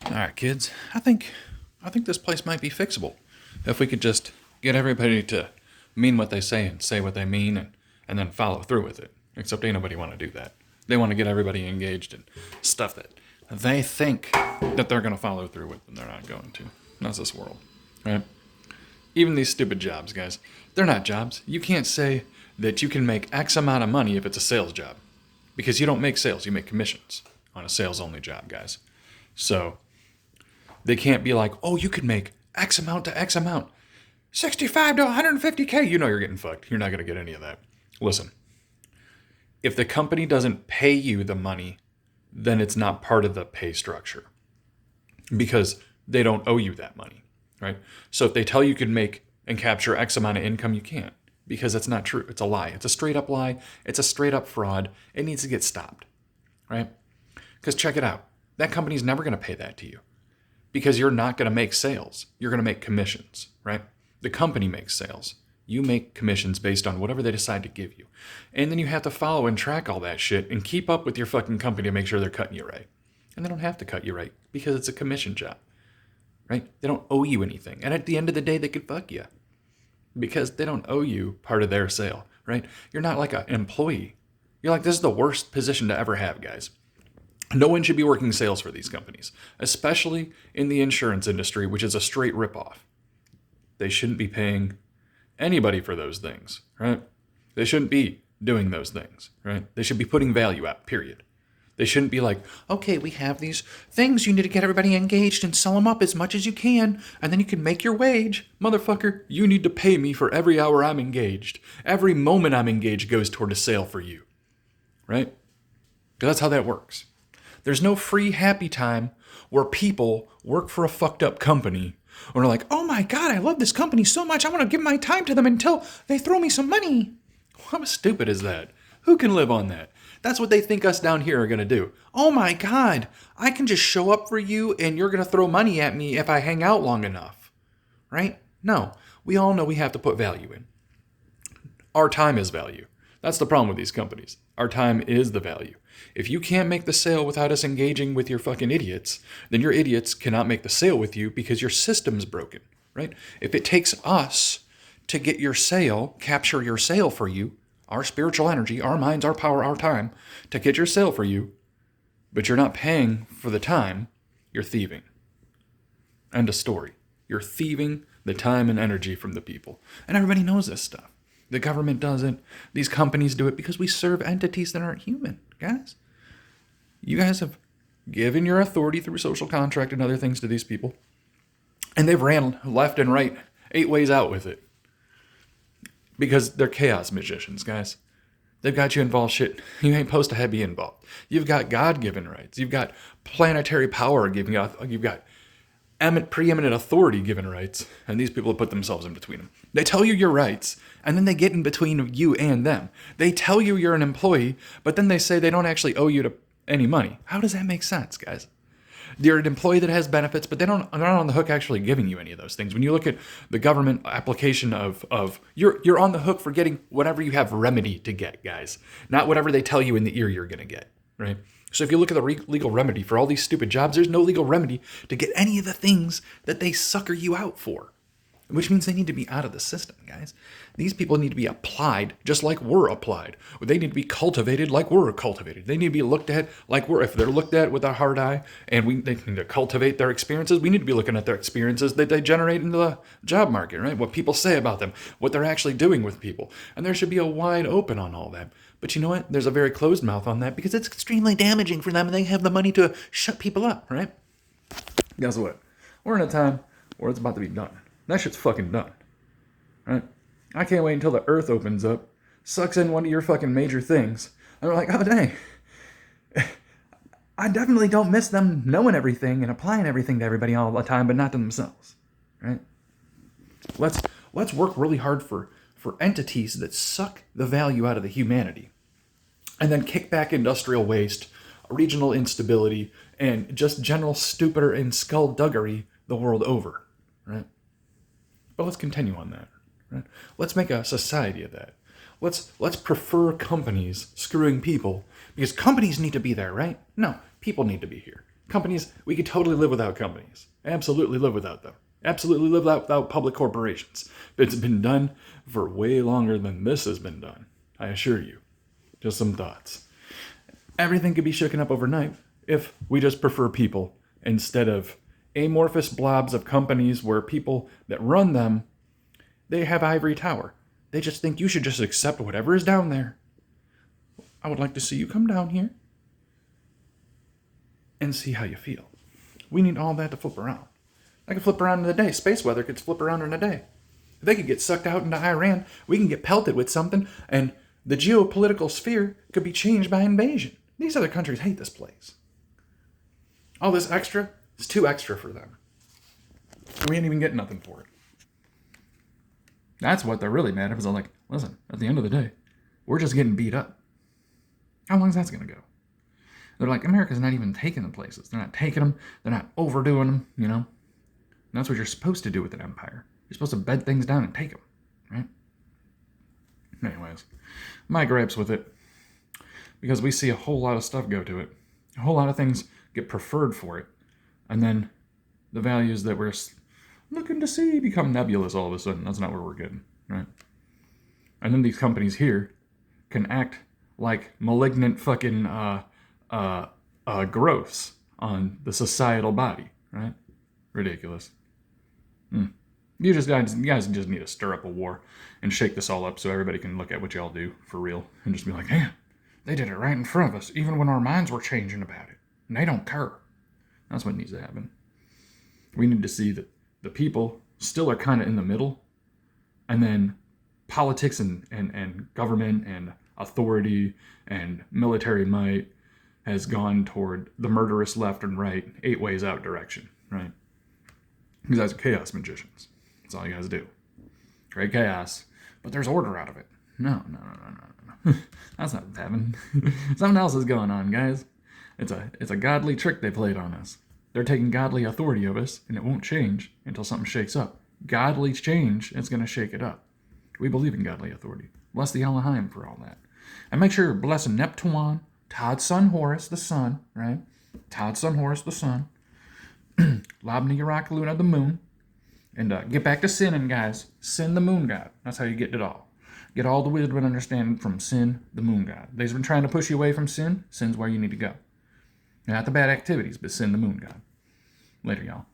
All right, kids. I think this place might be fixable if we could just get everybody to mean what they say and say what they mean and then follow through with it. Except ain't nobody want to do that. They want to get everybody engaged in stuff that they think that they're going to follow through with, and they're not going to. That's this world, right? Even these stupid jobs, guys, they're not jobs. You can't say that you can make X amount of money if it's a sales job, because you don't make sales, you make commissions on a sales-only job, guys. So they can't be like, oh, you could make X amount to X amount, 65 to 150K. You know you're getting fucked. You're not going to get any of that. Listen, if the company doesn't pay you the money, then it's not part of the pay structure because they don't owe you that money, right? So if they tell you could make and capture X amount of income, you can't, because that's not true. It's a lie. It's a straight up lie. It's a straight up fraud. It needs to get stopped, right? Because check it out. That company's never going to pay that to you because you're not going to make sales. You're going to make commissions, right? The company makes sales. You make commissions based on whatever they decide to give you. And then you have to follow and track all that shit and keep up with your fucking company to make sure they're cutting you right. And they don't have to cut you right because it's a commission job, right? They don't owe you anything. And at the end of the day, they could fuck you because they don't owe you part of their sale, right? You're not like an employee. You're like, this is the worst position to ever have, guys. No one should be working sales for these companies, especially in the insurance industry, which is a straight ripoff. They shouldn't be paying anybody for those things, right? They shouldn't be doing those things, right? They should be putting value out, period. They shouldn't be like, okay, we have these things. You need to get everybody engaged and sell them up as much as you can, and then you can make your wage. Motherfucker, you need to pay me for every hour I'm engaged. Every moment I'm engaged goes toward a sale for you, right? Because that's how that works. There's no free happy time where people work for a fucked up company or are like, oh my God, I love this company so much. I want to give my time to them until they throw me some money. How stupid is that? Who can live on that? That's what they think us down here are going to do. Oh my God, I can just show up for you and you're going to throw money at me if I hang out long enough, right? No, we all know we have to put value in. Our time is value. That's the problem with these companies. Our time is the value. If you can't make the sale without us engaging with your fucking idiots, then your idiots cannot make the sale with you because your system's broken, right? If it takes us to get your sale, capture your sale for you, our spiritual energy, our minds, our power, our time, to get your sale for you, but you're not paying for the time, you're thieving. End of story. You're thieving the time and energy from the people. And everybody knows this stuff. The government does it. These companies do it because we serve entities that aren't human, guys. You guys have given your authority through social contract and other things to these people, and they've ran left and right 8 ways out with it because they're chaos magicians, guys. They've got you involved shit you ain't supposed to be involved. You've got God-given rights. You've got planetary power giving you. You've got preeminent authority given rights, and these people have put themselves in between them. They tell you your rights, and then they get in between you and them. They tell you you're an employee, but then they say they don't actually owe you any money. How does that make sense, guys? You're an employee that has benefits, but they're not on the hook actually giving you any of those things. When you look at the government application of you're on the hook for getting whatever you have remedy to get, guys, not whatever they tell you in the ear you're going to get, right? So if you look at the legal remedy for all these stupid jobs, there's no legal remedy to get any of the things that they sucker you out for, which means they need to be out of the system, guys. These people need to be applied just like we're applied. They need to be cultivated like we're cultivated. They need to be looked at like if they're looked at with a hard eye and they need to cultivate their experiences, we need to be looking at their experiences that they generate into the job market, right? What people say about them, what they're actually doing with people. And there should be a wide open on all that. But you know what? There's a very closed mouth on that because it's extremely damaging for them and they have the money to shut people up, right? Guess what? We're in a time where it's about to be done. That shit's fucking done, right? I can't wait until the earth opens up, sucks in one of your fucking major things, and we're like, oh dang, I definitely don't miss them knowing everything and applying everything to everybody all the time, but not to themselves, right? Let's work really hard for entities that suck the value out of the humanity, and then kick back industrial waste, regional instability, and just general stupor and skullduggery the world over, right? But let's continue on that, right? Let's make a society of that. Let's prefer companies screwing people because companies need to be there, right? No, people need to be here. Companies, we could totally live without companies. Absolutely live without them. Absolutely live without public corporations. It's been done for way longer than this has been done. I assure you. Just some thoughts. Everything could be shaken up overnight if we just prefer people instead of amorphous blobs of companies where people that run them, they have ivory tower. They just think you should just accept whatever is down there. I would like to see you come down here and see how you feel. We need all that to flip around. I could flip around in a day. Space weather could flip around in a day. If they could get sucked out into Iran, we can get pelted with something, and the geopolitical sphere could be changed by invasion. These other countries hate this place. All this extra is too extra for them. We ain't even getting nothing for it. That's what they're really mad at. Is I'm like, listen, at the end of the day, we're just getting beat up. How long is that going to go? They're like, America's not even taking the places. They're not taking them. They're not overdoing them, you know? And that's what you're supposed to do with an empire. You're supposed to bed things down and take them, right? Anyways, my gripes with it, because we see a whole lot of stuff go to it. A whole lot of things get preferred for it. And then the values that we're looking to see become nebulous all of a sudden. That's not where we're getting, right? And then these companies here can act like malignant fucking growths on the societal body, right? Ridiculous. You guys just need to stir up a war and shake this all up so everybody can look at what y'all do for real and just be like, man, they did it right in front of us, even when our minds were changing about it. And they don't care. That's what needs to happen. We need to see that the people still are kind of in the middle, and then politics and government and authority and military might has gone toward the murderous left and right, 8 ways out direction, right? You guys are chaos magicians. That's all you guys do. Create chaos, but there's order out of it. No. That's not what's happening. Something else is going on, guys. It's a godly trick they played on us. They're taking godly authority of us, and it won't change until something shakes up. Godly change is going to shake it up. We believe in godly authority. Bless the Elohim for all that. And make sure you're blessing Neptune, Todd's son Horus, the sun, right? Todd's son Horus, the sun. Labni Yarakaluna, the moon. And get back to sinning, guys. Sin the moon god. That's how you get it all. Get all the wisdom and understanding from Sin, the moon god. They've been trying to push you away from sin. Sin's where you need to go. Not the bad activities, but Sin, the moon god. Later, y'all.